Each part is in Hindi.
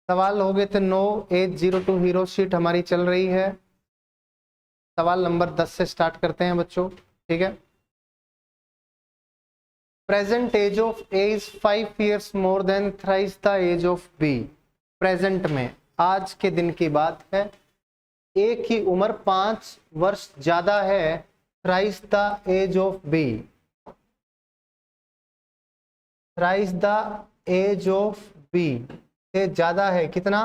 सवाल हो गए थे 9, 802 हीरो शीट हमारी चल रही है। सवाल नंबर 10 से स्टार्ट करते हैं बच्चों, ठीक है। Present age of A is 5 years more than thrice the age of B. Present में, आज के दिन की बात है, ए की उम्र 5 वर्ष ज्यादा है thrice the age of B. Thrice the age of B से ज्यादा है कितना?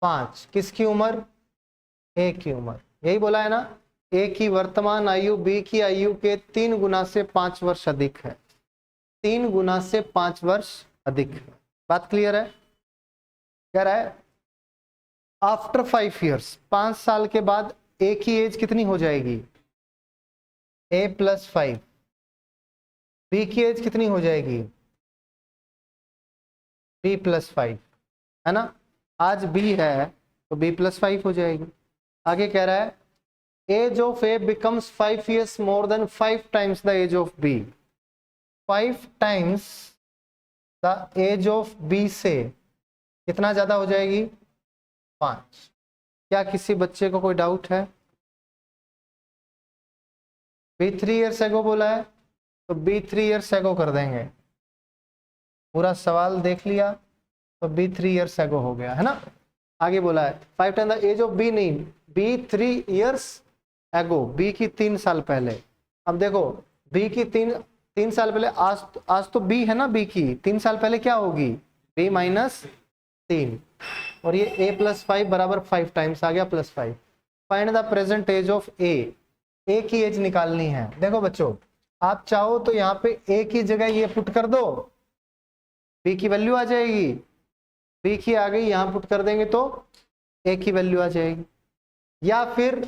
5। किसकी उम्र? ए की उम्र। यही बोला है ना, ए की वर्तमान आयु बी की आयु के 3 गुना से 5 वर्ष अधिक है। 3 गुना से 5 वर्ष अधिक है। बात क्लियर है? कह रहा है आफ्टर 5 years, 5 साल के बाद ए की एज कितनी हो जाएगी? ए प्लस 5। बी की एज कितनी हो जाएगी? बी प्लस 5, है ना। आज बी है तो बी प्लस 5 हो जाएगी। आगे कह रहा है age of A becomes 5 years more than 5 times the age of B. 5 times the age of B से कितना ज्यादा हो जाएगी? 5। क्या किसी बच्चे को कोई डाउट है? बी 3 years एगो बोला है तो बी 3 years एगो कर देंगे। पूरा सवाल देख लिया तो बी 3 years एगो हो गया, है ना। आगे बोला है 5 times the age of B, नहीं, बी 3 years एगो, बी की 3 साल पहले। अब देखो बी की 3 साल पहले, आज तो बी है ना, बी की 3 साल पहले क्या होगी? बी माइनस 3, और ये a प्लस 5 बराबर 5 times आ गया plus 5। Find the present age of A. A की एज निकालनी है। देखो बच्चों, आप चाहो तो यहाँ पे ए की जगह ये पुट कर दो, बी की वैल्यू आ जाएगी। बी की आ गई, यहाँ पुट कर देंगे तो ए की वैल्यू आ जाएगी। या फिर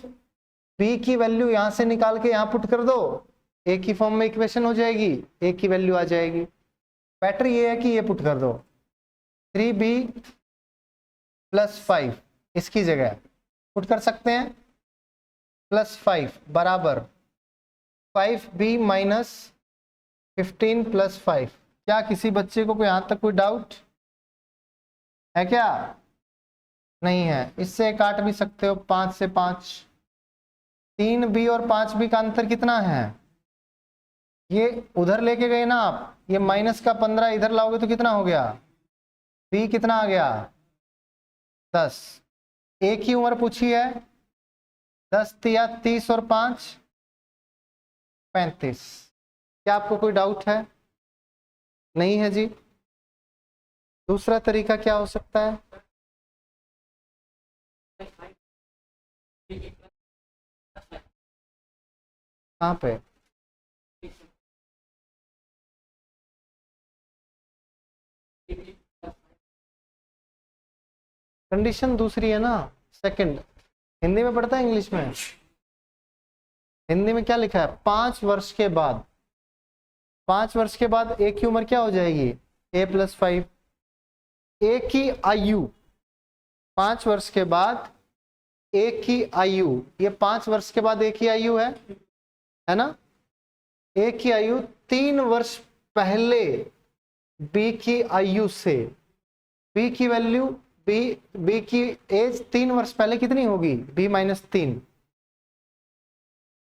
बी की वैल्यू यहाँ से निकाल के यहाँ पुट कर दो, ए की फॉर्म में इक्वेशन हो जाएगी, ए की वैल्यू आ जाएगी। बेटर ये है कि ये पुट कर दो 3b प्लस 5, इसकी जगह पुट कर सकते हैं, प्लस 5 बराबर 5b माइनस 15 प्लस 5। क्या किसी बच्चे को कोई यहां तक कोई डाउट है क्या? नहीं है। इससे काट भी सकते हो, 5 से 5। 3b और 5b का अंतर कितना है? ये उधर लेके गए ना आप, ये माइनस का 15 इधर लाओगे तो कितना हो गया? b कितना आ गया? 10। ए की उम्र पूछी है, 10 तिया 30 और 5 35। क्या आपको कोई डाउट है? नहीं है जी। दूसरा तरीका क्या हो सकता है? कहाँ पे? कंडीशन दूसरी है ना, सेकंड। हिंदी में पढ़ता है इंग्लिश में? हिंदी में क्या लिखा है? 5 वर्ष के बाद। 5 वर्ष के बाद ए की उम्र क्या हो जाएगी? ए प्लस 5। ए की आयु 5 वर्ष के बाद, ए की आयु, ये 5 वर्ष के बाद ए की आयु है ना। ए की आयु 3 वर्ष पहले बी की आयु से, बी की वैल्यू, बी की एज 3 वर्ष पहले कितनी होगी? बी माइनस 3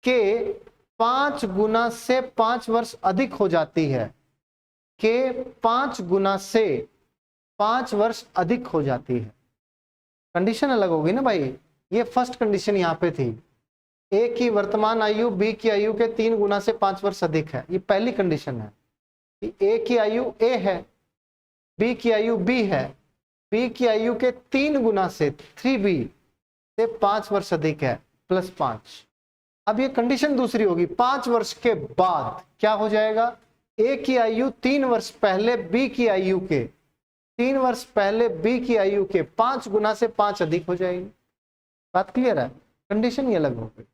के 5 गुना से 5 वर्ष अधिक हो जाती है। के 5 गुना से 5 वर्ष अधिक हो जाती है। कंडीशन अलग होगी ना भाई। ये फर्स्ट कंडीशन यहाँ पे थी, ए की वर्तमान आयु बी की आयु के 3 गुना से 5 वर्ष अधिक है। ये पहली कंडीशन है कि ए की आयु ए है, बी की आयु बी है, बी की आयु के 3 गुना से 3b से 5 वर्ष अधिक है, प्लस 5। अब ये कंडीशन दूसरी होगी, 5 वर्ष के बाद क्या हो जाएगा? ए की आयु 3 वर्ष पहले बी की आयु के, 3 वर्ष पहले बी की आयु के 5 गुना से 5 अधिक हो जाएगी। बात क्लियर है? कंडीशन ये अलग हो गई।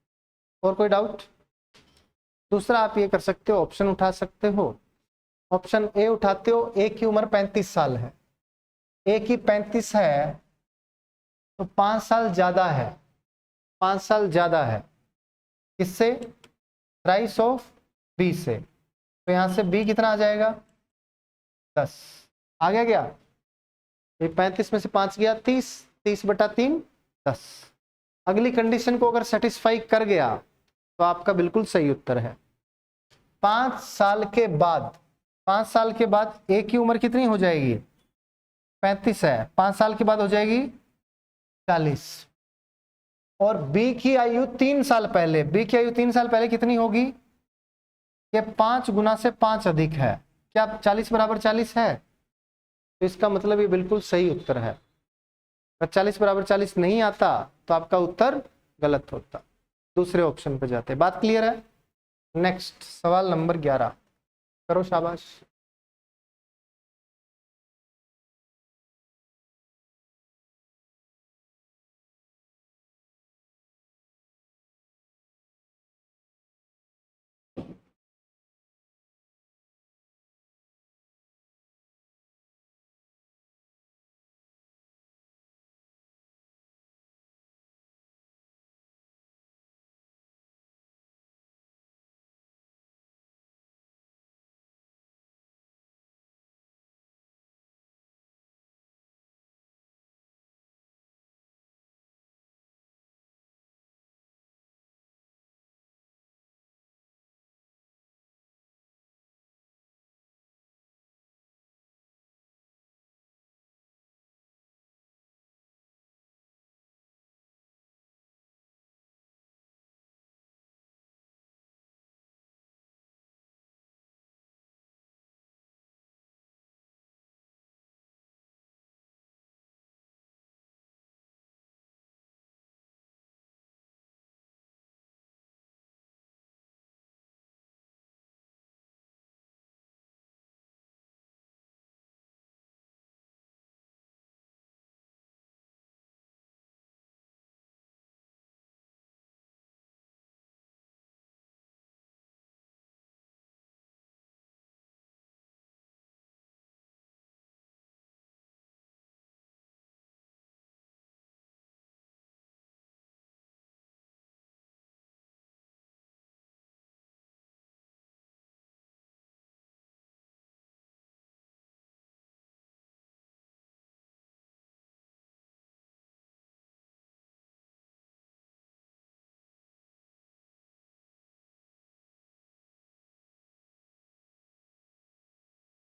और कोई डाउट? दूसरा आप ये कर सकते हो, ऑप्शन उठा सकते हो। ऑप्शन ए उठाते हो, ए की उम्र 35 साल है, ए की 35 है तो 5 साल ज्यादा है, 5 साल ज्यादा है किससे? थ्राइस ऑफ बी से। तो यहां से बी कितना आ जाएगा? 10 आ गया क्या? ये 35 में से 5 गया 30, 30/3 10। अगली कंडीशन को अगर सेटिस्फाई कर गया तो आपका बिल्कुल सही उत्तर है। 5 साल के बाद, 5 साल के बाद ए की उम्र कितनी हो जाएगी? 35 है, 5 साल के बाद हो जाएगी 40। और बी की आयु 3 साल पहले, बी की आयु 3 साल पहले कितनी होगी? ये 5 गुना से 5 अधिक है। क्या 40 बराबर 40 है? तो इसका मतलब ये बिल्कुल सही उत्तर है। अगर 40 बराबर 40 नहीं आता तो आपका उत्तर गलत होता। दूसरे ऑप्शन पे जाते। बात क्लियर है? नेक्स्ट सवाल नंबर 11 करो, शाबाश।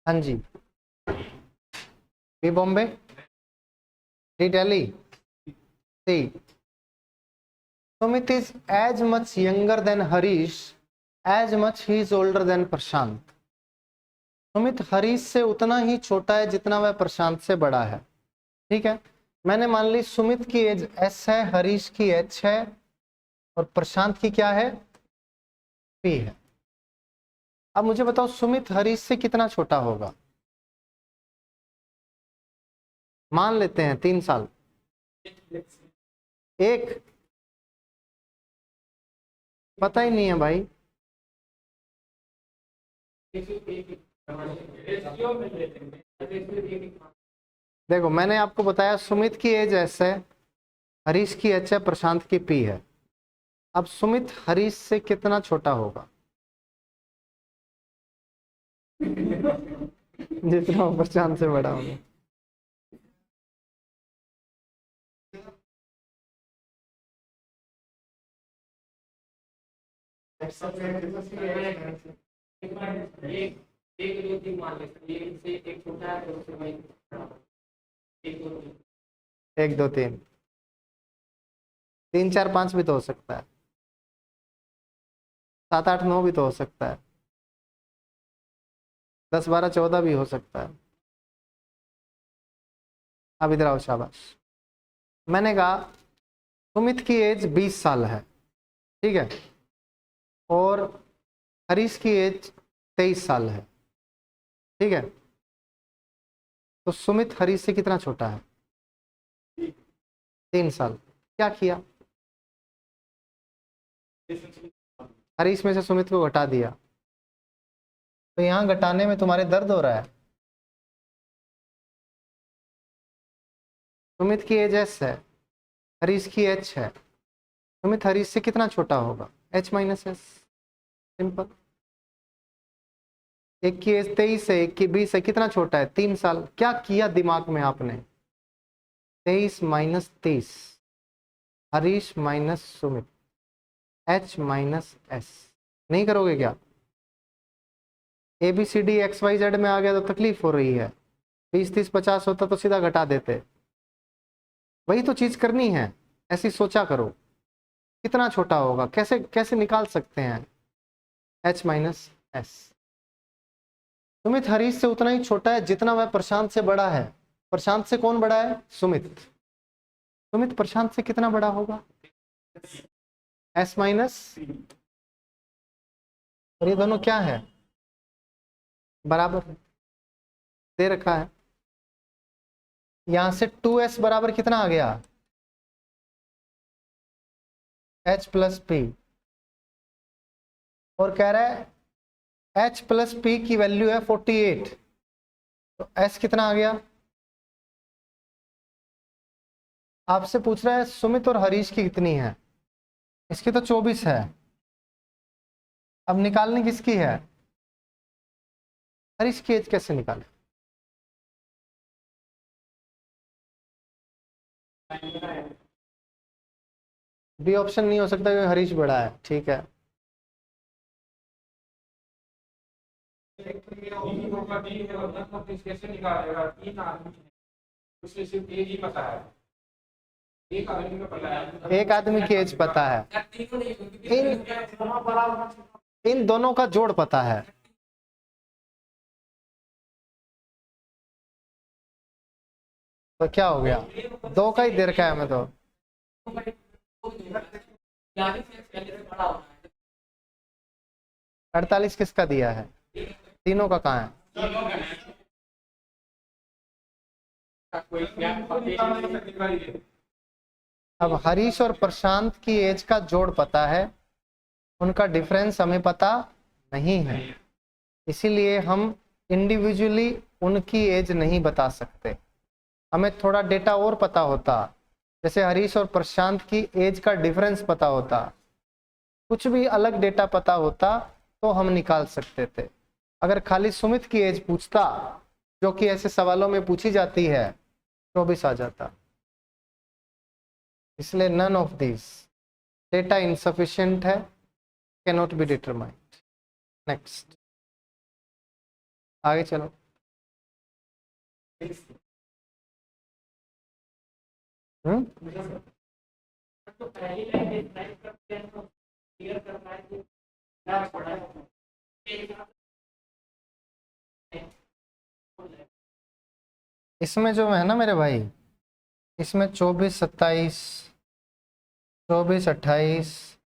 हाँ जी, B Bombay, D Delhi, C Sumit is as much younger than Harish as much he is older than प्रशांत। सुमित हरीश से उतना ही छोटा है जितना वह प्रशांत से बड़ा है। ठीक है, मैंने मान ली सुमित की एज एस है, हरीश की एच है और प्रशांत की क्या है? पी है। अब मुझे बताओ सुमित हरीश से कितना छोटा होगा? मान लेते हैं 3 साल। एक पता ही नहीं है भाई। देखो मैंने आपको बताया सुमित की एज एस है, हरीश की एच है, प्रशांत की पी है। अब सुमित हरीश से कितना छोटा होगा? जितना प्रशांत से बड़ा होगा। एक दो तीन, 3 4 5 भी तो हो सकता है, 7 8 9 भी तो हो सकता है, 10 12 14 भी हो सकता है। अब इधर आओ, शाबाश। मैंने कहा सुमित की एज 20 साल है, ठीक है, और हरीश की एज 23 साल है, ठीक है। तो सुमित हरीश से कितना छोटा है? 3 साल। क्या किया? हरीश में से सुमित को घटा दिया। तो यहां घटाने में तुम्हारे दर्द हो रहा है। सुमित की एज एस है, हरीश की एच है। सुमित हरीश से कितना छोटा होगा? H minus S, simple. एक की एज 23 है, एक की 20 है, कितना छोटा है? 3 साल। क्या किया दिमाग में आपने? 23 minus 30, Harish minus Sumit, H minus S। नहीं करोगे क्या? ABCD XYZ में आ गया तो तकलीफ हो रही है। 20 30 50 होता तो सीधा घटा देते। वही तो चीज करनी है, ऐसी सोचा करो कितना छोटा होगा, कैसे कैसे निकाल सकते हैं H minus S। Sumit Harish से उतना ही छोटा है जितना वह प्रशांत से बड़ा है। प्रशांत से कौन बड़ा है? सुमित। सुमित प्रशांत से कितना बड़ा होगा? S माइनस, और ये दोनों क्या है? बराबर दे रखा है। यहां से 2S बराबर कितना आ गया? H plus P। और कह रहा है H प्लस P की वैल्यू है 48, तो S कितना आ गया? आपसे पूछ रहा है सुमित और हरीश की कितनी है, इसकी तो 24 है। अब निकालनी किसकी है? हरीश की एज कैसे निकाले? बी ऑप्शन नहीं हो सकता क्योंकि हरीश बड़ा है। ठीक है, कैसे निकालेगा? 3 आदमी है, उसे सिर्फ एक ही पता है, एक आदमी को पता है, एक आदमी की एज पता है, इन दोनों का जोड़ पता है। तो क्या हो गया? 2 का ही दे रखा है हमें तो। 48 किसका दिया है? तीनों का कहाँ है? अब हरीश और प्रशांत की एज का जोड़ पता है, उनका डिफरेंस हमें पता नहीं है, इसीलिए हम इंडिविजुअली उनकी एज नहीं बता सकते। हमें थोड़ा डेटा और पता होता, जैसे हरीश और प्रशांत की एज का डिफरेंस पता होता, कुछ भी अलग डेटा पता होता तो हम निकाल सकते थे। अगर खाली सुमित की एज पूछता, जो कि ऐसे सवालों में पूछी जाती है, 24 आ जाता। इसलिए none of this, data insufficient है, can not be determined. Next, आगे चलो। तो पहली लाइन डिस्क्राइब करते हैं तो क्लियर करना है कि क्या पढ़ा है। इसमें जो है ना मेरे भाई, इसमें 24 27, 24 28,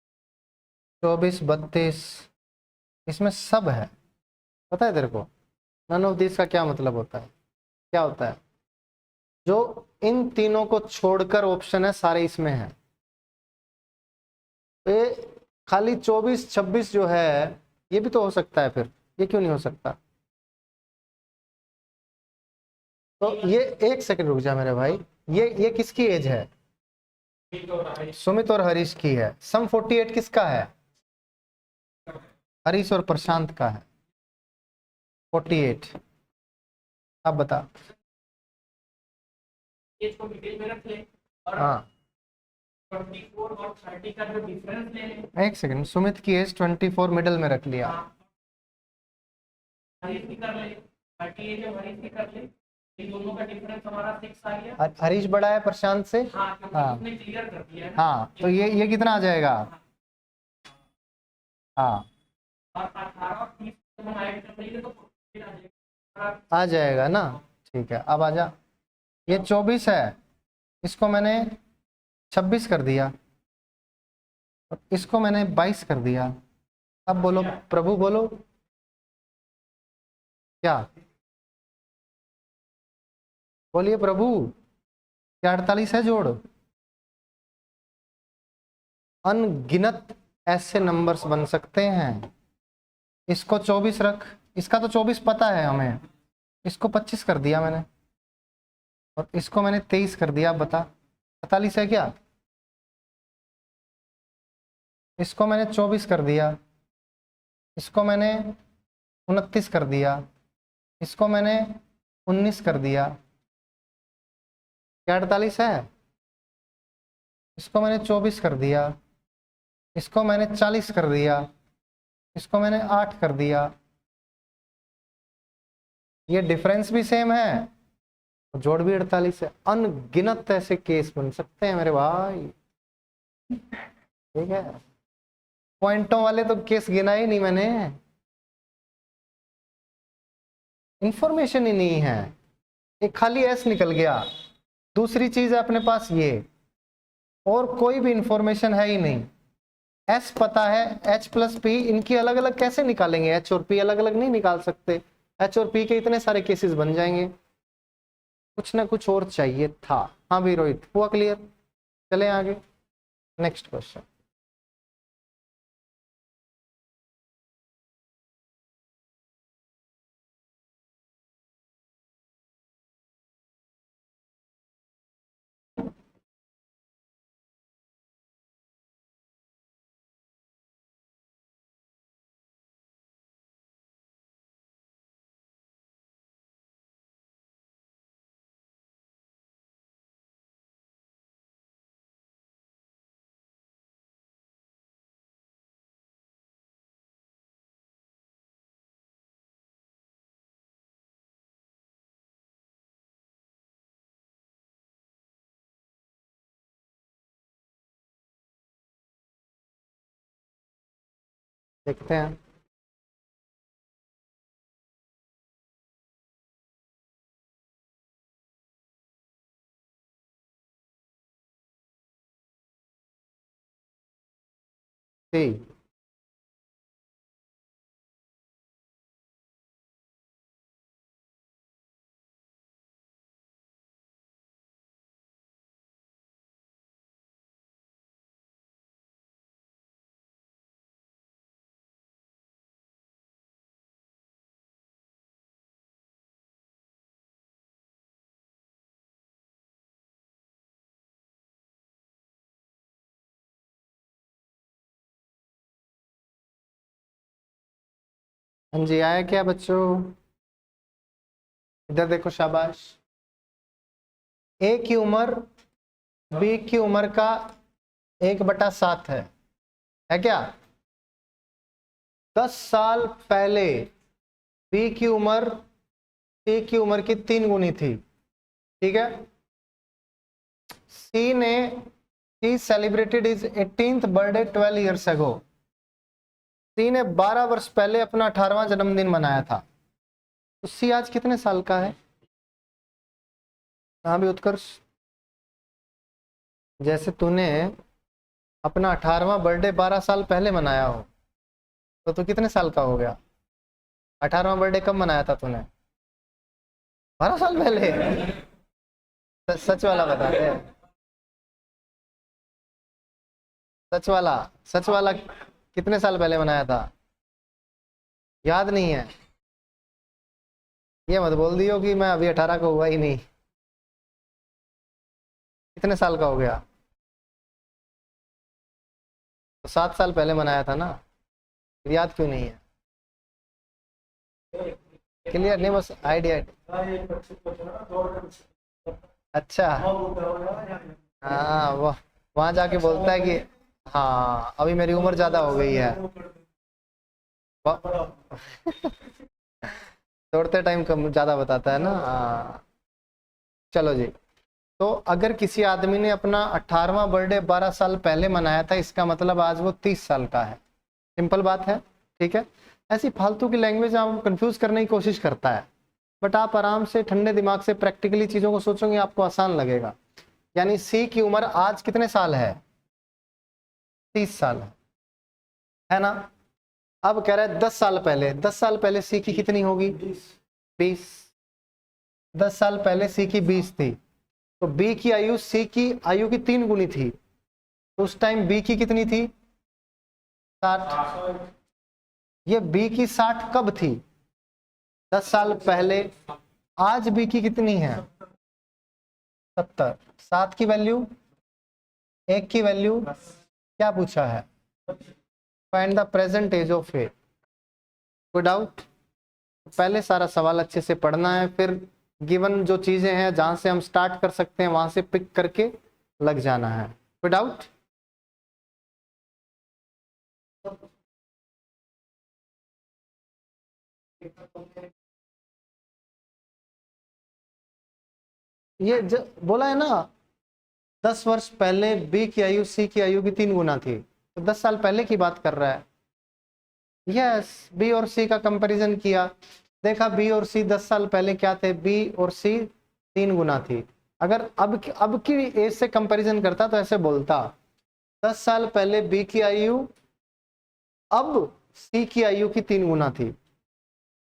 24 32, इसमें सब है। पता है तेरे को नन ऑफ दिस का क्या मतलब होता है? क्या होता है? जो इन तीनों को छोड़कर ऑप्शन है सारे इसमें है। ये खाली 24 26 जो है ये भी तो हो सकता है, फिर ये क्यों नहीं हो सकता? तो ये एक सेकंड रुक जा मेरे भाई, ये किसकी एज है? सुमित और हरीश की है। सम 48 किसका है? हरीश और प्रशांत का है 48। अब बता। इसको डिटेल में रख ले और हाँ 24 और 30 का जो डिफरेंस ले ले। एक सेकंड, सुमित की एज 24 मिडिल में रख लिया। हरीश की कर ले, 38 है हरीश की कर ले, इन दोनों का डिफरेंस हमारा 6 आ गया। हरीश बड़ा है प्रशांत से। हाँ, हाँ उसने क्लियर कर दिया है। हाँ, तो ये कितना आ जाएगा? हाँ और 18 और 30 हम ऐड कर लेंगे तो फिर आ जाएगा। आ जाएगा ना। ठीक है, अब आजा। ये 24 है, इसको मैंने 26 कर दिया और इसको मैंने 22 कर दिया। अब बोलो प्रभु, बोलो क्या? बोलिए प्रभु, क्या 48 है जोड़? अनगिनत ऐसे नंबर्स बन सकते हैं। इसको 24 रख, इसका तो 24 पता है हमें, इसको 25 कर दिया मैंने और इसको मैंने 23 कर दिया। अब बता 48 है क्या? इसको मैंने 24 कर दिया, इसको मैंने 29 कर दिया, इसको मैंने 19 कर दिया, क्या 48 है? इसको मैंने 24 कर दिया, इसको मैंने 40 कर दिया, इसको मैंने 8 कर दिया। ये डिफरेंस भी सेम है, जोड़ भी 48 है। अनगिनत ऐसे केस बन सकते हैं मेरे भाई, ठीक है। पॉइंटों वाले तो केस गिना ही नहीं मैंने, इंफॉर्मेशन ही नहीं है, एक खाली एस निकल गया। दूसरी चीज है अपने पास ये, और कोई भी इंफॉर्मेशन है ही नहीं। एस पता है, एच प्लस पी, इनकी अलग अलग कैसे निकालेंगे? एच और पी अलग अलग नहीं निकाल सकते, एच और पी के इतने सारे केसेस बन जाएंगे। कुछ ना कुछ और चाहिए था। हाँ भी रोहित, हुआ क्लियर? चले आगे, नेक्स्ट क्वेश्चन। देखते हैं। ठीक, हाँ जी, आया क्या बच्चों? इधर देखो, शाबाश। ए की उम्र बी की उम्र का 1/7 है क्या? 10 साल पहले बी की उम्र सी की उम्र की 3 गुनी थी, ठीक है। C celebrated is 18th birthday 12 years ago। C ने 12 वर्ष पहले अपना 18वां जन्मदिन मनाया था, तो सी आज कितने साल का है? हाँ भी उत्कर्ष, जैसे तूने अपना 18वां बर्थडे 12 साल पहले मनाया हो, तो तू कितने साल का हो गया? 18वां बर्थडे कब मनाया था तूने? 12 साल पहले। सच वाला बता दे, सच वाला, सच वाला कितने साल पहले मनाया था? याद नहीं है? ये मत बोल दियो कि मैं अभी 18 का हुआ ही नहीं। कितने साल का हो गया? तो 7 साल पहले मनाया था ना, याद क्यों नहीं है? क्लियर नहीं, बस आइडिया। अच्छा, हाँ, वो वहां जाके बोलता है कि हाँ अभी मेरी उम्र ज्यादा हो गई है। दौड़ते टाइम कम ज्यादा बताता है ना, हाँ। चलो जी, तो अगर किसी आदमी ने अपना 18वां बर्थडे 12 साल पहले मनाया था, इसका मतलब आज वो 30 साल का है। सिंपल बात है, ठीक है। ऐसी फालतू की लैंग्वेज आपको कंफ्यूज करने की कोशिश करता है, बट आप आराम से ठंडे दिमाग से प्रैक्टिकली चीजों को सोचोगे, आपको आसान लगेगा। यानी सी की उम्र आज कितने साल है? 30 साल है ना। अब कह रहा है 10 साल पहले, 10 साल पहले सी की कितनी होगी? 20। 10 साल पहले सी की 20 थी, तो बी की आयु सी की आयु की 3 गुनी थी, तो उस टाइम बी की कितनी थी? 60। ये बी की 60 कब थी? 10 साल पहले। आज बी की कितनी है? 70। 7 की वैल्यू, 1 की वैल्यू, क्या पूछा है? Find the present age of A. कोई डाउट? पहले सारा सवाल अच्छे से पढ़ना है, फिर गिवन जो चीजें हैं जहां से हम स्टार्ट कर सकते हैं वहां से पिक करके लग जाना है। कोई डाउट? ये बोला है ना 10 वर्ष पहले बी की आयु सी की आयु की 3 गुना थी, तो 10 साल पहले की बात कर रहा है। यस, बी और सी का कंपैरिजन किया, देखा बी और सी 10 साल पहले क्या थे, बी और सी 3 गुना थी। अगर अब की एज से कंपैरिजन करता तो ऐसे बोलता 10 साल पहले बी की आयु अब सी की आयु की 3 गुना थी,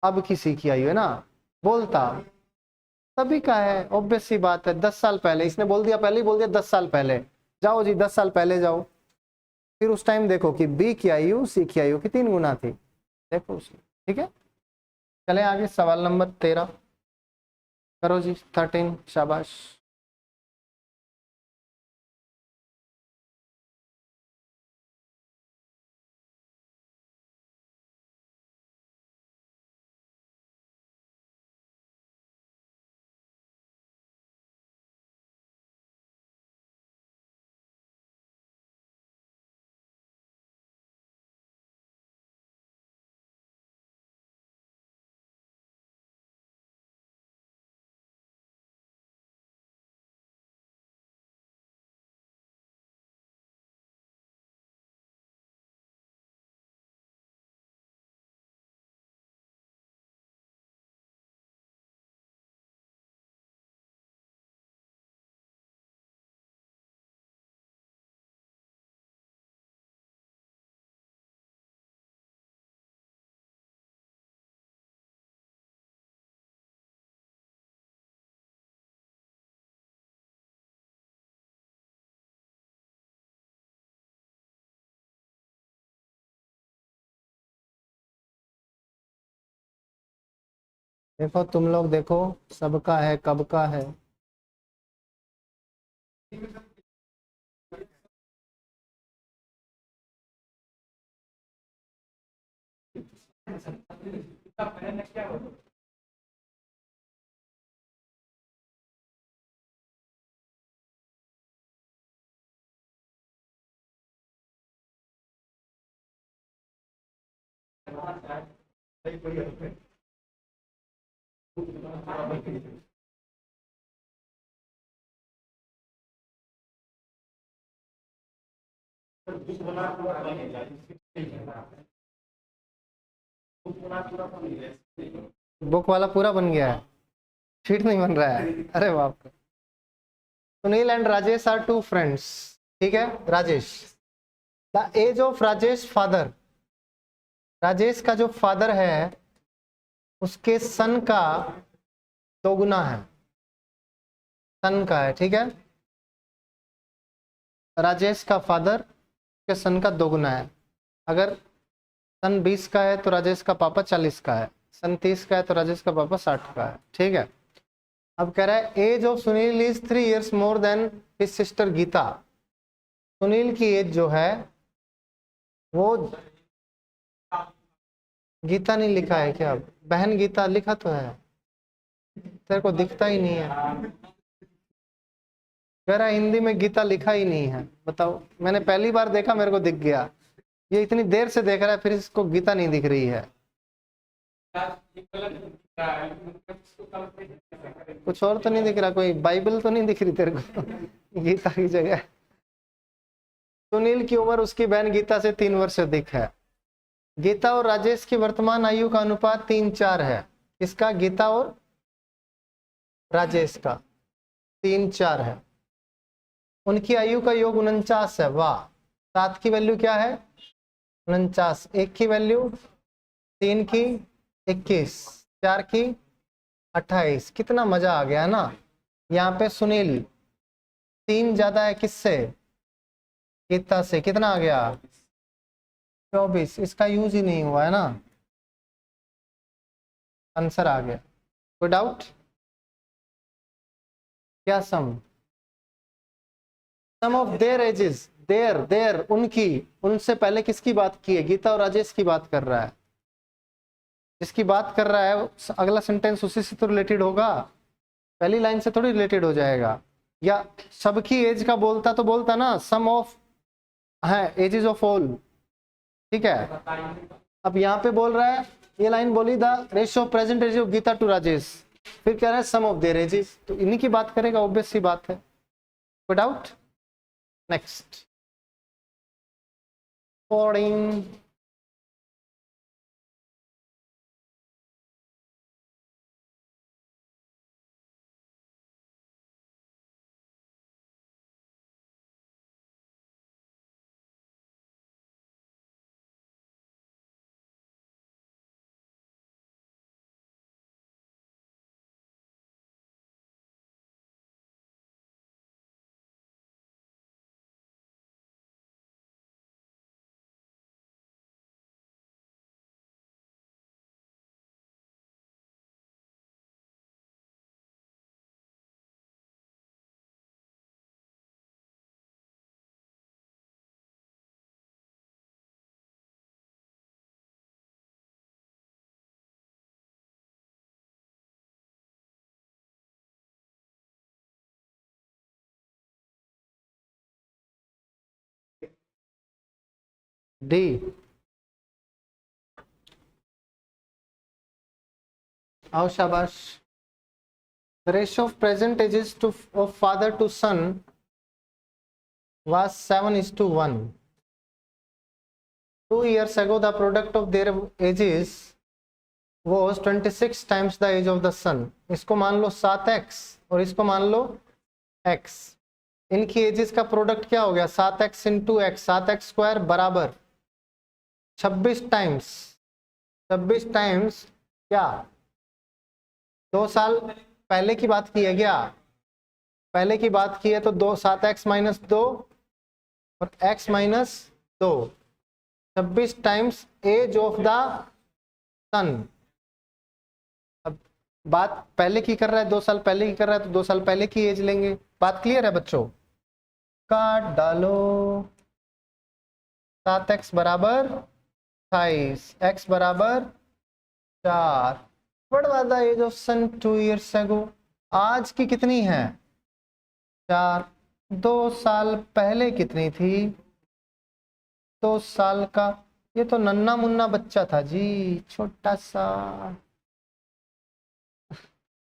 अब की सी की आयु है ना, बोलता। तभी का है, ऑब्वियस सी बात है, 10 साल पहले इसने बोल दिया, पहले ही बोल दिया 10 साल पहले। जाओ जी 10 साल पहले जाओ, फिर उस टाइम देखो कि बी की आयु सी की आयु की 3 गुना थी, देखो उसमें। ठीक है, चले आगे, सवाल नंबर 13 करो जी। 13, शाबाश। देखो तुम लोग देखो, सबका है कब का है। बुक वाला पूरा बन गया है, शीट नहीं बन रहा है, अरे बाप रे। Sunil and Rajesh are 2 friends, ठीक है। Rajesh, the age of Rajesh father, Rajesh का जो फादर है उसके सन का 2 गुना है, सन का है, ठीक है। राजेश का फादर के सन का 2 गुना है। अगर सन 20 का है तो राजेश का पापा 40 का है, सन 30 का है तो राजेश का पापा 60 का है, ठीक है। अब कह रहा है age of Sunil is 3 years more than his sister Geeta. Sunil की एज जो है वो, गीता नहीं लिखा है क्या? बहन गीता लिखा तो है, तेरे को दिखता ही नहीं है। कह रहा है हिंदी में गीता लिखा ही नहीं है, बताओ। मैंने पहली बार देखा, मेरे को दिख गया, ये इतनी देर से देख रहा है फिर इसको गीता नहीं दिख रही है। कुछ और तो नहीं दिख रहा, कोई बाइबल तो नहीं दिख रही तेरे को गीता की जगह। सुनील की उम्र उसकी बहन गीता से 3 वर्ष अधिक है। गीता और राजेश की वर्तमान आयु का अनुपात 3:4 है। किसका? गीता और राजेश का 3:4 है। उनकी आयु का योग 49 है। वाह, 7 की वैल्यू क्या है? 49, 1 की वैल्यू 3 की 21, 4 की 28। कितना मजा आ गया ना। यहाँ पे सुनील 3 ज्यादा है किससे? गीता से। कितना आ गया? 24। इसका यूज ही नहीं हुआ है ना, आंसर आ गया। कोई डाउट? क्या सम? सम ऑफ देयर एजेस, देयर उनकी, उनसे पहले किसकी बात की है? गीता और राजेश की बात कर रहा है। जिसकी बात कर रहा है अगला सेंटेंस उसी से तो रिलेटेड होगा। पहली लाइन से थोड़ी रिलेटेड हो जाएगा, या सबकी एज का बोलता तो बोलता ना, सम ऑफ है एजेस ऑफ ऑल, ठीक है। अब यहाँ पे बोल रहा है, ये लाइन बोली the ratio of present age of Geeta to Rajesh, फिर कह रहा है सम ऑफ देयर एजेस, तो इन्हीं की बात करेगा, ऑब्वियस सी बात है। कोई डाउट? Next, coding. डी, आओ शाबाश। The ratio of present ages to of father to son was 7:1. 2 years ago, the product of their ages was 26 times the age of the son. इसको मान लो 7x और इसको मान लो x। इनकी एजेस का प्रोडक्ट क्या हो गया? 7x into x, 7x square बराबर 26 टाइम्स। 26 टाइम्स क्या? 2 साल पहले की बात की है क्या? पहले की बात की है तो 7x माइनस 2 और x minus 2, 26 times age of the son. अब बात पहले की कर रहा है, 2 साल पहले की कर रहा है, तो 2 साल पहले की एज लेंगे। बात क्लियर है बच्चों? काट डालो। 7x बराबर 28, x बराबर 4। What was the age of sun 2 years ago? आज की कितनी है? 4। 2 साल पहले कितनी थी? 2 साल का, ये तो नन्ना मुन्ना बच्चा था जी, छोटा सा।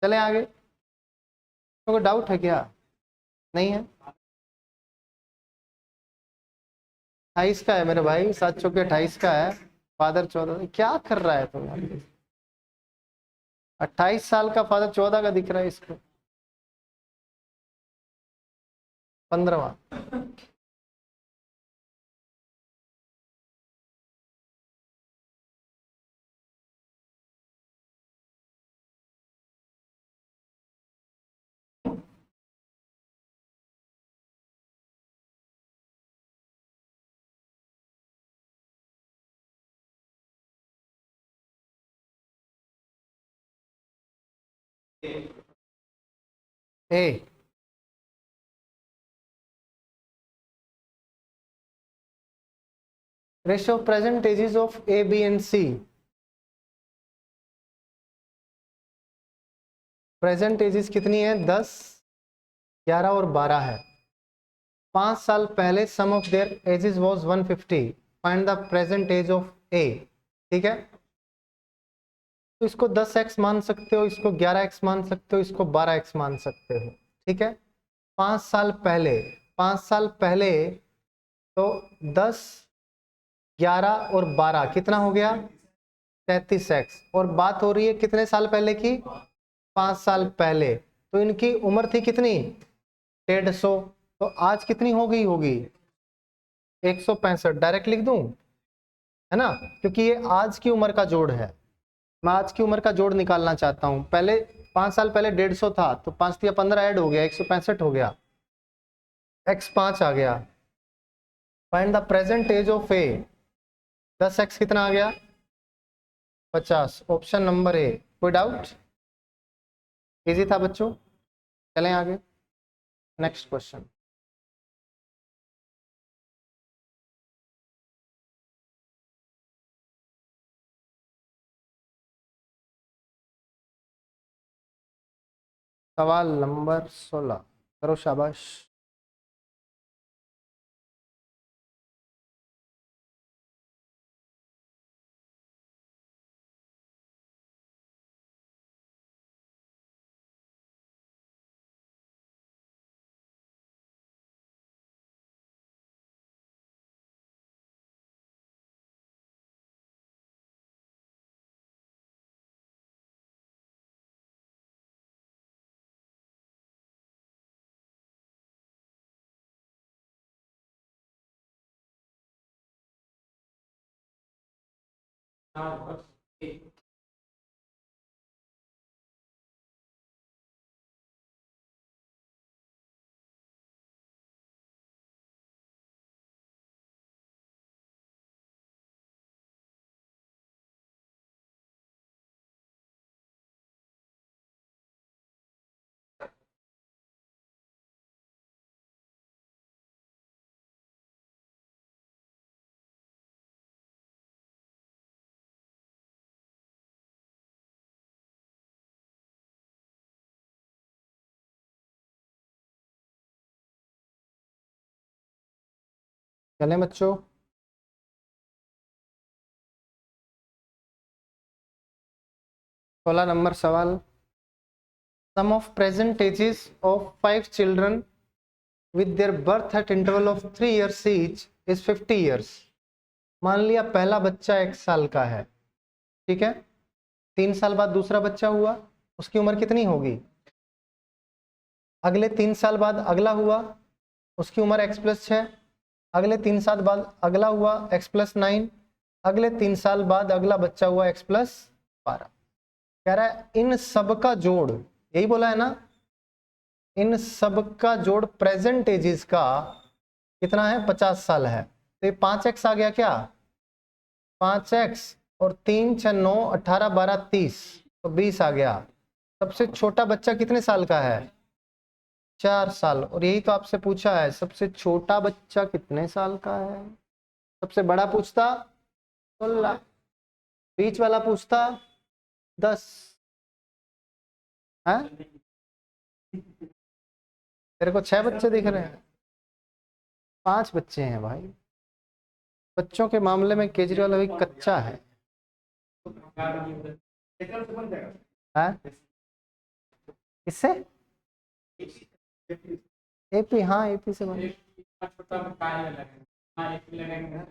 चले आगे। तो डाउट है क्या? नहीं है? 28 का है मेरे भाई, 7 चौके 28 का है। फादर 14, क्या कर रहा है तुम यार? 28 साल का फादर 14 का दिख रहा है इसको। 15वां। A, ratio of present ages of A, B and C. Present ages कितनी है? 10, 11 और 12 है। 5 साल पहले sum of their ages was 150। Find the present age of A. ठीक है, तो इसको 10x मान सकते हो, इसको 11x मान सकते हो, इसको 12x मान सकते हो। ठीक है, 5 साल पहले, 5 साल पहले तो 10, 11 और 12 कितना हो गया? 33x। और बात हो रही है कितने साल पहले की? 5 साल पहले। तो इनकी उम्र थी कितनी? 150। तो आज कितनी हो गई होगी? 165। डायरेक्ट लिख दूं, है ना, क्योंकि ये आज की उम्र का जोड़ है। मैं आज की उम्र का जोड़ निकालना चाहता हूं। पहले 5 साल पहले 150 था, तो 5 या 15 ऐड हो गया, 165 हो गया, x 5 आ गया। Find the present age of A. 10x कितना आ गया? 50। Option number A. कोई डाउट? इजी था बच्चों। चलें आगे, नेक्स्ट क्वेश्चन। सवाल नंबर 16 करो, शाबाश। हाँ बस एक चलें बच्चों, सोलह नंबर सवाल। Sum of present ages of 5 children with their birth at interval of 3 years each is 50 years। मान लिया पहला बच्चा 1 साल का है, ठीक है। 3 साल बाद दूसरा बच्चा हुआ, उसकी उम्र कितनी होगी? अगले 3 साल बाद अगला हुआ, उसकी उम्र x+6। अगले 3 साल बाद अगला हुआ x+9। अगले 3 साल बाद अगला बच्चा हुआ x+12। कह रहा है इन सब का जोड़, यही बोला है ना, इन सब का जोड़ प्रेजेंट एजेस का कितना है? 50 साल है। तो ये 5x आ गया क्या? 5x और 3 6 9 18 12 30, तो 20 आ गया। सबसे छोटा बच्चा कितने साल का है? 4 साल। और यही तो आपसे पूछा है, सबसे छोटा बच्चा कितने साल का है? सबसे बड़ा पूछता 16, बीच वाला पूछता 10 है। तेरे को 6 बच्चे दिख रहे हैं? 5 बच्चे हैं भाई। बच्चों के मामले में केजरीवाल अभी कच्चा है। हाँ? किससे? एपी, हाँ एपी से बने। छोटा कार्य लगेगा, हाँ एक लगेगा।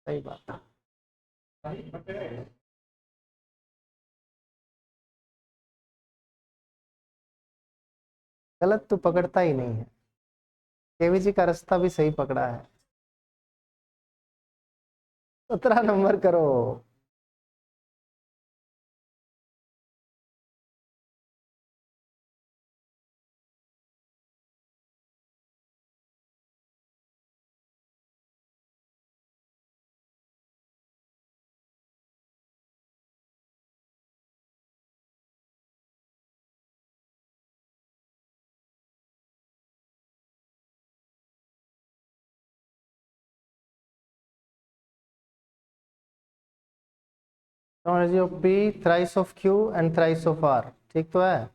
सही बात है। गलत तो पकड़ता ही नहीं है, केवीजी का रास्ता भी सही पकड़ा है। 17 नंबर करो। Energy of P, thrice of Q and thrice of R, ठीक तो है?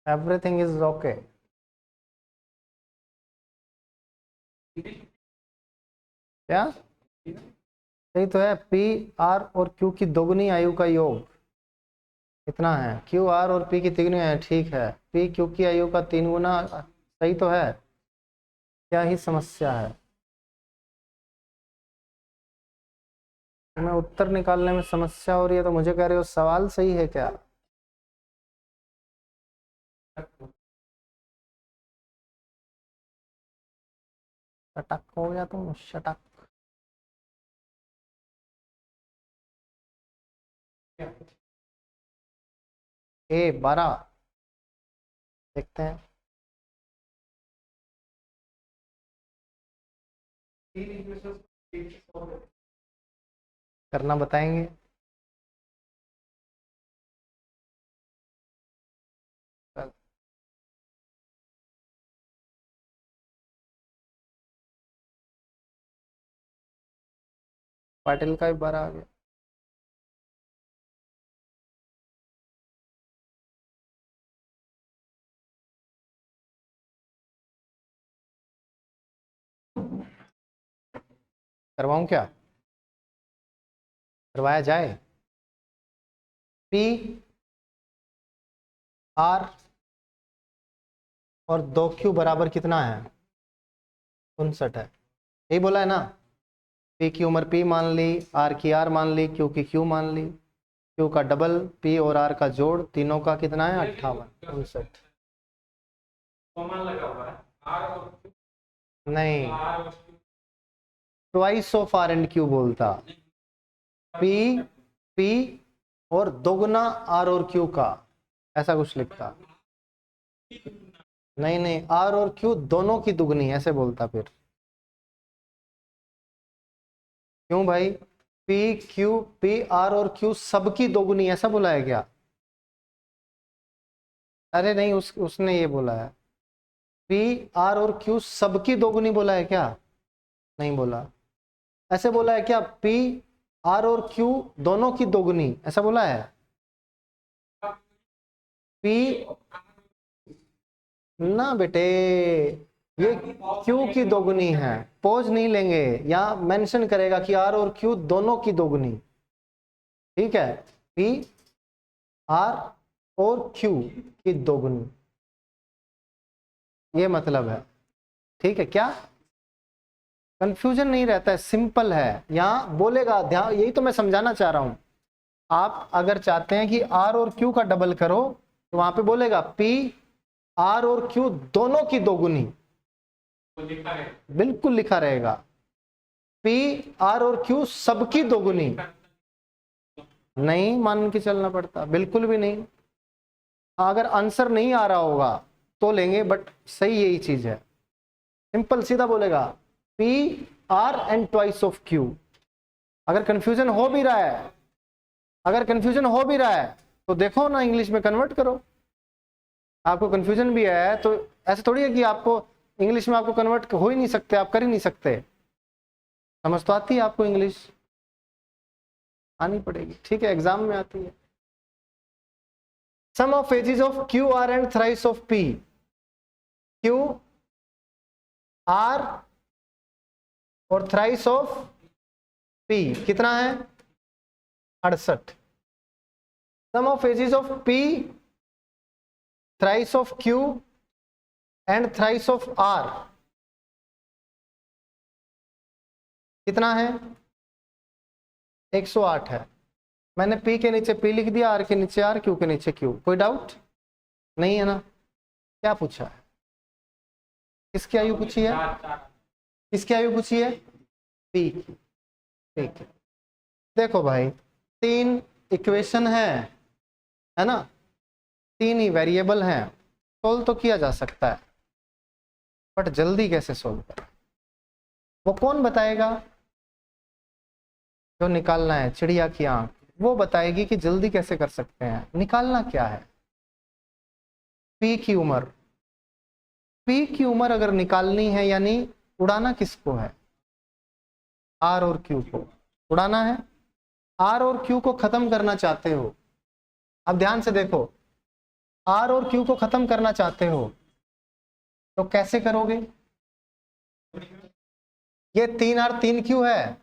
Everything is okay। क्या सही तो है? P, R और Q की दोगुनी आयु का योग कितना है? Q, R और P की तिगुनी है, ठीक है। P, Q की आयु का 3 गुना, सही तो है। क्या ही समस्या है? तुम्हें उत्तर निकालने में समस्या हो रही है तो मुझे कह रहे हो सवाल सही है क्या? शटक हो गया तुम, शटक। A12 देखते हैं। करना बताएंगे। पाटिल का भी 12 आ गया। करवाऊं क्या, करवाया जाए। पी आर और 2Q बराबर कितना है, 59 है, यही बोला है ना। पी की उम्र P मान ली, आर की R मान ली, Q की Q मान ली, Q का डबल P और R का जोड़, तीनों का कितना है 58, 59। कॉमन लगा हुआ है आर और नहीं, आर और twice of R and Q बोलता, P और दोगुना R और Q का, ऐसा कुछ लिखता। नहीं नहीं, R और Q दोनों की दुगनी ऐसे बोलता फिर। क्यों भाई, P R और Q सबकी दोगुनी ऐसा बोला है क्या? अरे नहीं, उसने ये बोला है P R और Q सबकी दोगुनी बोला है क्या? नहीं बोला। ऐसे बोला है क्या P R और Q दोनों की दोगुनी, ऐसा बोला है? P ना बेटे, ये Q की दोगुनी है, पोज नहीं लेंगे, यहाँ मेंशन करेगा कि R और Q दोनों की दोगुनी, ठीक है। P R और Q की दोगुनी, ये मतलब है, ठीक है। क्या कंफ्यूजन नहीं रहता है, सिंपल है, यहाँ बोलेगा ध्यान, यही तो मैं समझाना चाह रहा हूं। आप अगर चाहते हैं कि R और Q का डबल करो तो वहां पे बोलेगा P R और Q दोनों की दोगुनी, बिल्कुल लिखा रहेगा। P R और Q सबकी दोगुनी नहीं मान के चलना पड़ता, बिल्कुल भी नहीं। अगर आंसर नहीं आ रहा होगा तो लेंगे, बट सही यही चीज है, सिंपल सीधा बोलेगा P R and twice of Q। अगर कंफ्यूजन हो भी रहा है, अगर कंफ्यूजन हो भी रहा है तो देखो ना, इंग्लिश में कन्वर्ट करो। आपको कंफ्यूजन भी है तो ऐसे थोड़ी है कि आपको इंग्लिश में आपको कन्वर्ट हो ही नहीं सकते, आप कर ही नहीं सकते। समझ तो आती है आपको, इंग्लिश आनी पड़ेगी, ठीक है, एग्जाम में आती है। Sum of ages of Q R and thrice of P। Q R और थ्राइस ऑफ P कितना है 68। Sum of ages of P thrice of Q and thrice of R कितना है 108 है। मैंने P के नीचे P लिख दिया, R के नीचे R, Q के नीचे Q। कोई डाउट नहीं है ना? क्या पूछा है, किसकी आयु पूछी है, किसकी आयु पूछी है, P की, ठीक है। देखो भाई, 3 इक्वेशन है ना, 3 ही वेरिएबल हैं, सोल्व तो किया जा सकता है, बट जल्दी कैसे सोल्व करें वो कौन बताएगा? जो निकालना है, चिड़िया की आंख, वो बताएगी कि जल्दी कैसे कर सकते हैं। निकालना क्या है, P की उम्र, P की उम्र अगर निकालनी है, यानी उड़ाना किसको है, R और Q को उड़ाना है। R और Q को खत्म करना चाहते हो, अब ध्यान से देखो, R और Q को खत्म करना चाहते हो तो कैसे करोगे? ये 3R 3Q है,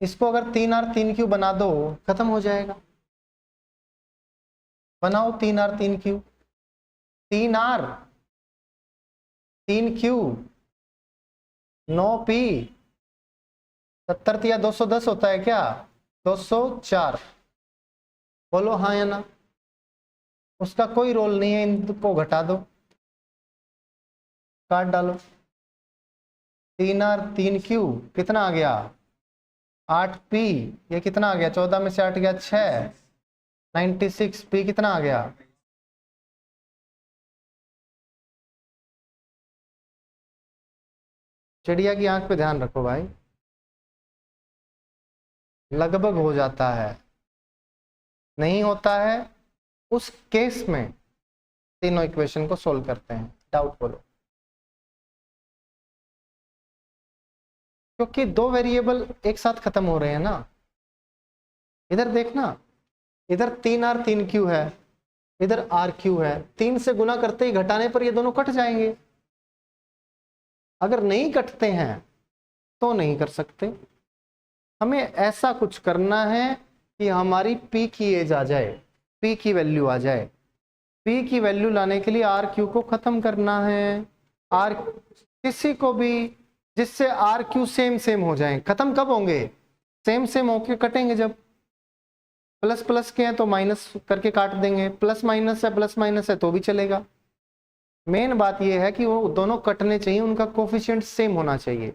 इसको अगर 3R 3Q बना दो, खत्म हो जाएगा। बनाओ 3R 3Q, 3R 3Q 9P 70 या 210 होता है क्या, 204। बोलो हाँ या ना? उसका कोई रोल नहीं है, इनको घटा दो, काट डालो। 3R 3Q कितना आ गया 8P, ये कितना आ गया 14 में से 8 गया 6, 96P कितना आ गया, चिड़िया की आंख पे ध्यान रखो भाई, लगभग हो जाता है, नहीं होता है उस केस में तीनों इक्वेशन को सोल्व करते हैं। डाउट बोलो, क्योंकि 2 वेरिएबल एक साथ खत्म हो रहे हैं ना, इधर देखना, इधर 3R3Q है, इधर RQ है, 3 से गुना करते ही घटाने पर ये दोनों कट जाएंगे। अगर नहीं कटते हैं तो नहीं कर सकते। हमें ऐसा कुछ करना है कि हमारी P की एज आ जाए, P की वैल्यू आ जाए। P की वैल्यू लाने के लिए RQ को खत्म करना है। किसी को भी जिससे RQ सेम सेम हो जाए। खत्म कब होंगे? सेम सेम होके कटेंगे जब। प्लस प्लस के हैं तो माइनस करके काट देंगे, प्लस माइनस है तो भी चलेगा। मेन बात यह है कि वो दोनों कटने चाहिए, उनका कोफिशिएंट सेम होना चाहिए।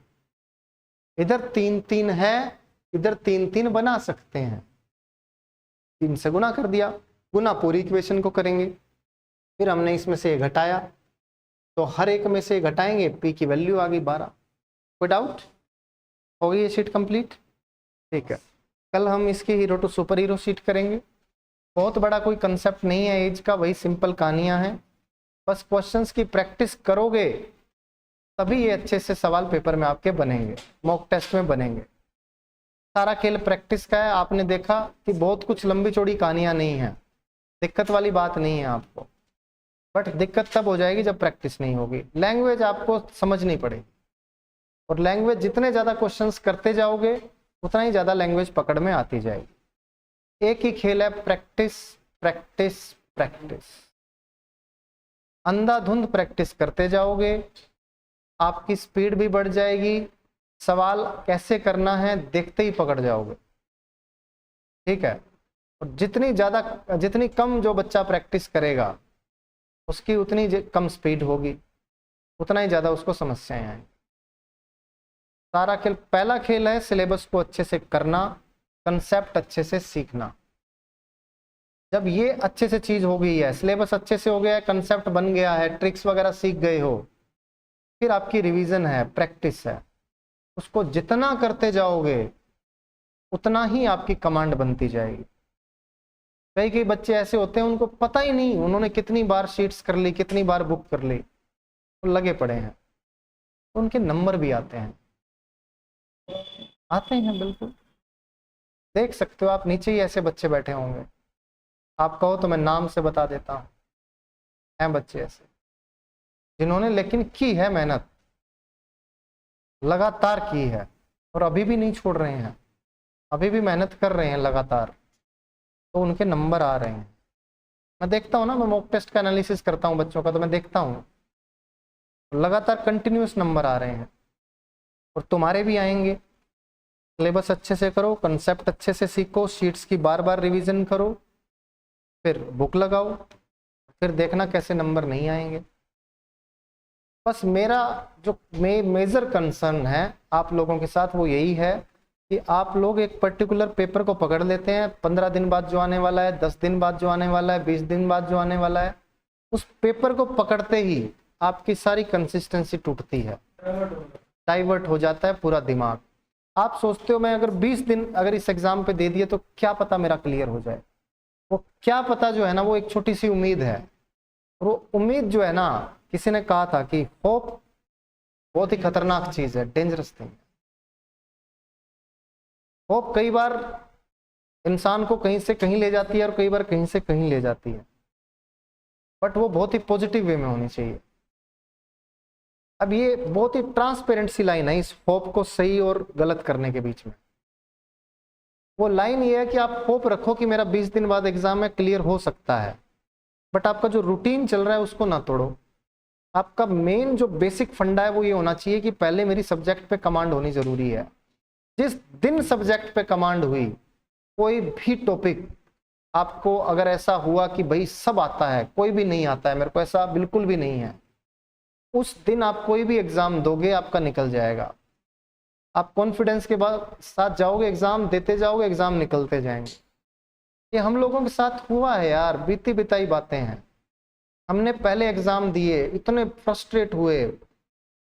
इधर 3 3 है, इधर 3 3 बना सकते हैं। 3 से गुना कर दिया, गुना पूरी इक्वेशन को करेंगे। फिर हमने इसमें से घटाया तो हर एक में से घटाएंगे, P की वैल्यू आ गई 12। कोई डाउट? हो गई ये शीट कंप्लीट? ठीक है, कल हम इसकी hero to superhero sheet करेंगे। बहुत बड़ा कोई कंसेप्ट नहीं है एज का, वही सिंपल कहानियां हैं। बस क्वेश्चंस की प्रैक्टिस करोगे तभी ये अच्छे से सवाल पेपर में आपके बनेंगे, मॉक टेस्ट में बनेंगे। सारा खेल प्रैक्टिस का है। आपने देखा कि बहुत कुछ लंबी चौड़ी कहानियां नहीं है, दिक्कत वाली बात नहीं है आपको, बट दिक्कत तब हो जाएगी जब प्रैक्टिस नहीं होगी। लैंग्वेज आपको समझनी पड़ेगी, और लैंग्वेज जितने ज़्यादा क्वेश्चंस करते जाओगे उतना ही ज़्यादा लैंग्वेज पकड़ में आती जाएगी। एक ही खेल है, प्रैक्टिस प्रैक्टिस प्रैक्टिस। अंधाधुंध प्रैक्टिस करते जाओगे, आपकी स्पीड भी बढ़ जाएगी, सवाल कैसे करना है देखते ही पकड़ जाओगे। ठीक है, और जितनी कम जो बच्चा प्रैक्टिस करेगा उसकी उतनी कम स्पीड होगी, उतना ही ज़्यादा उसको समस्याएं आएंगी। सारा खेल, पहला खेल है सिलेबस को अच्छे से करना, कंसेप्ट अच्छे से सीखना। जब ये अच्छे से चीज हो गई है, सिलेबस अच्छे से हो गया है, कंसेप्ट बन गया है, ट्रिक्स वगैरह सीख गए हो, फिर आपकी रिवीजन है, प्रैक्टिस है। उसको जितना करते जाओगे उतना ही आपकी कमांड बनती जाएगी। कई बच्चे ऐसे होते हैं उनको पता ही नहीं उन्होंने कितनी बार शीट्स कर ली, कितनी बार बुक कर ली, तो लगे पड़े हैं, तो उनके नंबर भी आते हैं बिल्कुल। देख सकते हो आप, नीचे ही ऐसे बच्चे बैठे होंगे, आप कहो तो मैं नाम से बता देता हूँ। हैं बच्चे ऐसे जिन्होंने लेकिन की है मेहनत, लगातार की है, और अभी भी नहीं छोड़ रहे हैं, अभी भी मेहनत कर रहे हैं लगातार, तो उनके नंबर आ रहे हैं। मैं देखता हूँ ना, मैं मॉक टेस्ट का एनालिसिस करता हूँ बच्चों का, तो मैं देखता हूँ लगातार कंटिन्यूस नंबर आ रहे हैं, और तुम्हारे भी आएंगे। सिलेबस अच्छे से करो, कंसेप्ट अच्छे से सीखो, शीट्स की बार बार रिवीजन करो, फिर बुक लगाओ, फिर देखना कैसे नंबर नहीं आएंगे। बस मेरा जो मेजर कंसर्न है आप लोगों के साथ वो यही है कि आप लोग एक पर्टिकुलर पेपर को पकड़ लेते हैं, 15 दिन बाद जो आने वाला है, 10 दिन बाद जो आने वाला है, 20 दिन बाद जो आने वाला है, उस पेपर को पकड़ते ही आपकी सारी कंसिस्टेंसी टूटती है, डाइवर्ट हो जाता है पूरा दिमाग। आप सोचते हो मैं अगर 20 दिन अगर इस एग्जाम पे दे दिए तो क्या पता मेरा क्लियर हो जाए। वो क्या पता जो है ना, वो एक छोटी सी उम्मीद है, और वो उम्मीद जो है ना, किसी ने कहा था कि होप बहुत ही खतरनाक चीज है, डेंजरस थिंग। होप कई बार इंसान को कहीं से कहीं ले जाती है और कई बार कहीं से कहीं ले जाती है, बट वो बहुत ही पॉजिटिव वे में होनी चाहिए। अब ये बहुत ही ट्रांसपेरेंट सी लाइन है इस होप को सही और गलत करने के बीच में। वो लाइन ये है कि आप होप रखो कि मेरा 20 दिन बाद एग्जाम में क्लियर हो सकता है, बट आपका जो रूटीन चल रहा है उसको ना तोड़ो। आपका मेन जो बेसिक फंडा है वो ये होना चाहिए कि पहले मेरी सब्जेक्ट पे कमांड होनी जरूरी है। जिस दिन सब्जेक्ट पे कमांड हुई, कोई भी टॉपिक आपको अगर ऐसा हुआ कि भाई सब आता है, कोई भी नहीं आता है, मेरे को ऐसा बिल्कुल भी नहीं है, उस दिन आप कोई भी एग्जाम दोगे आपका निकल जाएगा। आप कॉन्फिडेंस के बाद साथ जाओगे, एग्जाम देते जाओगे, एग्जाम निकलते जाएंगे। ये हम लोगों के साथ हुआ है यार, बीती बिताई बातें हैं। हमने पहले एग्जाम दिए, इतने फ्रस्ट्रेट हुए,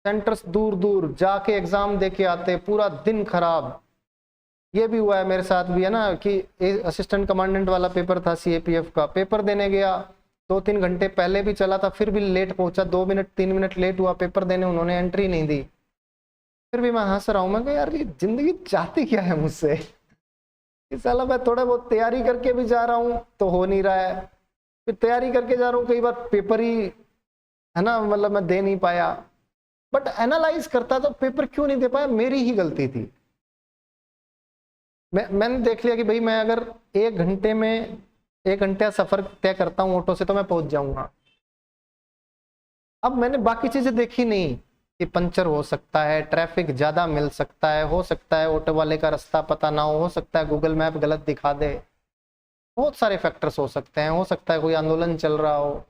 सेंटर्स दूर दूर जाके एग्जाम दे के आते, पूरा दिन खराब। ये भी हुआ है मेरे साथ भी है ना कि असिस्टेंट कमांडेंट वाला पेपर था CAPF का, पेपर देने गया 2-3 घंटे पहले भी चला था, फिर भी लेट पहुंचा, 2 मिनट 3 मिनट लेट हुआ पेपर देने, उन्होंने एंट्री नहीं दी। फिर भी मैं हंस रहा हूँ, मैं कहा यार ये जिंदगी चाहती क्या है मुझसे। कि साला मैं थोड़ा बहुत तैयारी करके भी जा रहा हूँ तो हो नहीं रहा है, फिर तैयारी करके जा रहा हूँ कई बार पेपर ही है ना, मतलब मैं दे नहीं पाया। बट एनालाइज करता तो पेपर क्यों नहीं दे पाया, मेरी ही गलती थी। मैंने देख लिया कि भाई मैं अगर 1 घंटे में 1 घंटे का सफर तय करता हूँ ऑटो से तो मैं पहुंच जाऊंगा। अब मैंने बाकी चीजें देखी नहीं कि पंचर हो सकता है, ट्रैफिक ज्यादा मिल सकता है, हो सकता है ऑटो वाले का रास्ता पता ना हो सकता है गूगल मैप गलत दिखा दे, बहुत सारे फैक्टर्स हो सकते हैं, हो सकता है कोई आंदोलन चल रहा हो,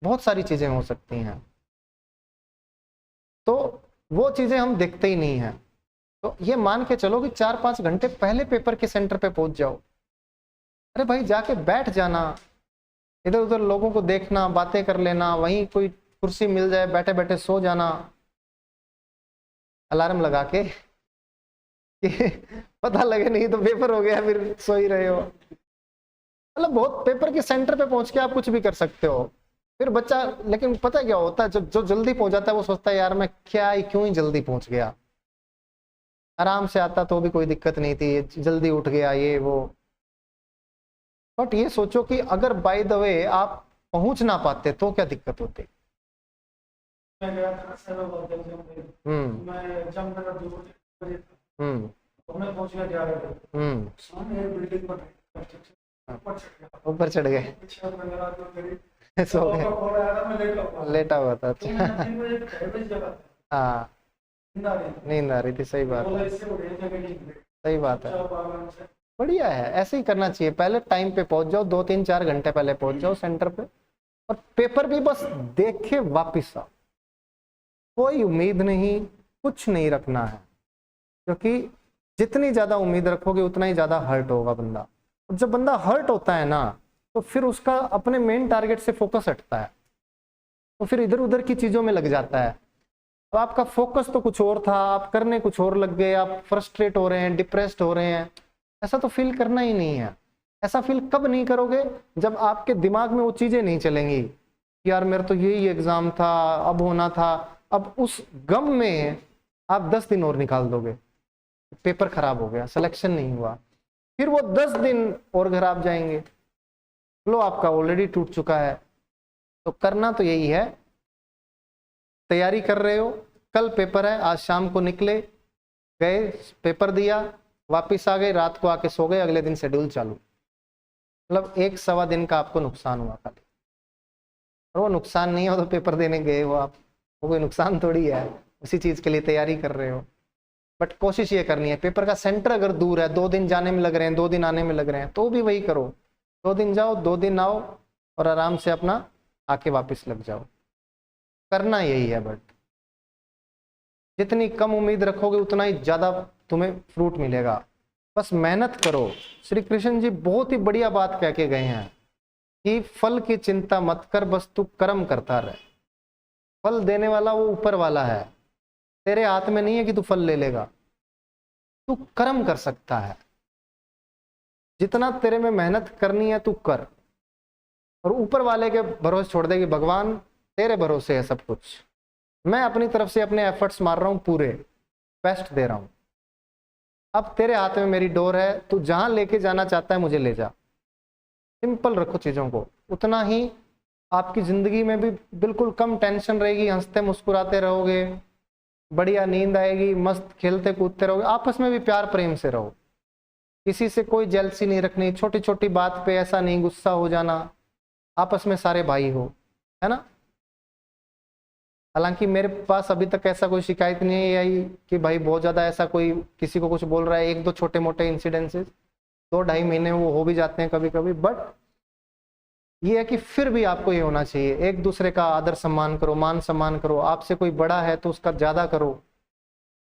बहुत सारी चीजें हो सकती हैं। तो वो चीजें हम देखते ही नहीं हैं। तो ये मान के चलो कि 4-5 घंटे पहले पेपर के सेंटर पे पहुंच जाओ। अरे भाई जाके बैठ जाना, इधर उधर लोगों को देखना, बातें कर लेना, वहीं कोई कुर्सी मिल जाए बैठे बैठे सो जाना अलार्म लगा के कि पता लगे नहीं तो पेपर हो गया फिर सो ही रहे हो। मतलब बहुत पेपर के सेंटर पे पहुंच के आप कुछ भी कर सकते हो। फिर बच्चा, लेकिन पता क्या होता है, जो जल्दी पहुंच जाता है वो सोचता है यार मैं क्या ही क्यों ही जल्दी पहुंच गया, आराम से आता तो भी कोई दिक्कत नहीं थी, जल्दी उठ गया ये वो। बट ये सोचो कि अगर बाय द वे आप पहुंच ना पाते तो क्या दिक्कत होती। मैं गया था मैं जब मेरा 2 बजे तो मैं पहुंच गया 11 बजे सामने बिल्डिंग पर ऊपर चढ़ गए सो गए, लेटा हुआ था। हाँ नींद आ रही थी, सही बात है, सही बात है, बढ़िया है, ऐसे ही करना चाहिए। पहले टाइम पे पहुंच जाओ, 2-3-4 घंटे पहले पहुंच जाओ सेंटर पे, और पेपर भी बस देख के वापिस आओ। कोई उम्मीद नहीं, कुछ नहीं रखना है, क्योंकि जितनी ज्यादा उम्मीद रखोगे उतना ही ज्यादा हर्ट होगा बंदा। और जब बंदा हर्ट होता है ना तो फिर उसका अपने मेन टारगेट से फोकस हटता है, तो फिर इधर उधर की चीजों में लग जाता है। तो आपका फोकस तो कुछ और था, आप करने कुछ और लग गए, आप फ्रस्ट्रेट हो रहे हैं, डिप्रेस्ड हो रहे हैं। ऐसा तो फील करना ही नहीं है। ऐसा फील कब नहीं करोगे, जब आपके दिमाग में वो चीजें नहीं चलेंगी कि यार मेरा तो यही एग्जाम था, अब होना था। अब उस गम में आप 10 दिन और निकाल दोगे, पेपर खराब हो गया, सिलेक्शन नहीं हुआ, फिर वो 10 दिन और खराब जाएंगे, फ्लो आपका ऑलरेडी टूट चुका है। तो करना तो यही है, तैयारी कर रहे हो, कल पेपर है, आज शाम को निकले, गए, पेपर दिया, वापिस आ गए, रात को आके सो गए, अगले दिन शेड्यूल चालू। मतलब 1-1.25 दिन का आपको नुकसान हुआ खाली। और वो नुकसान नहीं हो तो पेपर देने गए हो आप, वो कोई नुकसान थोड़ी है, उसी चीज के लिए तैयारी कर रहे हो। बट कोशिश ये करनी है, पेपर का सेंटर अगर दूर है, 2 दिन जाने में लग रहे हैं, 2 दिन आने में लग रहे हैं, तो भी वही करो, 2 दिन जाओ 2 दिन आओ, और आराम से अपना आके वापस लग जाओ। करना यही है। बट जितनी कम उम्मीद रखोगे उतना ही ज्यादा तुम्हें फ्रूट मिलेगा। बस मेहनत करो। श्री कृष्ण जी बहुत ही बढ़िया बात कह के गए हैं कि फल की चिंता मत कर, बस तू कर्म करता रहे। फल देने वाला वो ऊपर वाला है, तेरे हाथ में नहीं है कि तू फल ले लेगा, तू कर्म कर सकता है। जितना तेरे में मेहनत करनी है तू कर, और ऊपर वाले के भरोसे छोड़ दे कि भगवान तेरे भरोसे है सब कुछ, मैं अपनी तरफ से अपने एफर्ट्स मार रहा हूं, पूरे बेस्ट दे रहा हूं, अब तेरे हाथ में मेरी डोर है, तू जहां लेके जाना चाहता है मुझे ले जा। सिंपल रखो चीजों को, उतना ही आपकी जिंदगी में भी बिल्कुल कम टेंशन रहेगी, हंसते मुस्कुराते रहोगे, बढ़िया नींद आएगी, मस्त खेलते कूदते रहोगे। आपस में भी प्यार प्रेम से रहो, किसी से कोई जेलसी नहीं रखनी, छोटी छोटी बात पे ऐसा नहीं गुस्सा हो जाना, आपस में सारे भाई हो, है ना। हालांकि मेरे पास अभी तक ऐसा कोई शिकायत नहीं आई कि भाई बहुत ज्यादा ऐसा कोई किसी को कुछ बोल रहा है। 1-2 छोटे मोटे इंसिडेंसेस 2-2.5 महीने वो हो भी जाते हैं कभी कभी। बट ये है कि फिर भी आपको ये होना चाहिए, एक दूसरे का आदर सम्मान करो, मान सम्मान करो, आपसे कोई बड़ा है तो उसका ज्यादा करो,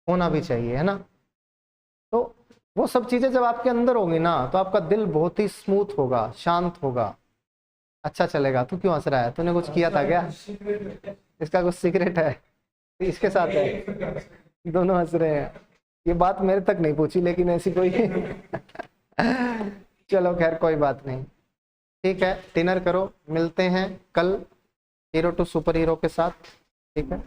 होना भी चाहिए, है ना। तो वो सब चीजें जब आपके अंदर होंगी ना तो आपका दिल बहुत ही स्मूथ होगा, शांत होगा, अच्छा चलेगा। तू क्यों हंस रहा है, तूने कुछ किया था क्या, इसका कुछ सीक्रेट है, इसके साथ है, दोनों हंस रहे हैं। ये बात मेरे तक नहीं पूछी लेकिन ऐसी कोई चलो खैर कोई बात नहीं, ठीक है, डिनर करो, मिलते हैं कल हीरो टू सुपर हीरो के साथ, ठीक है।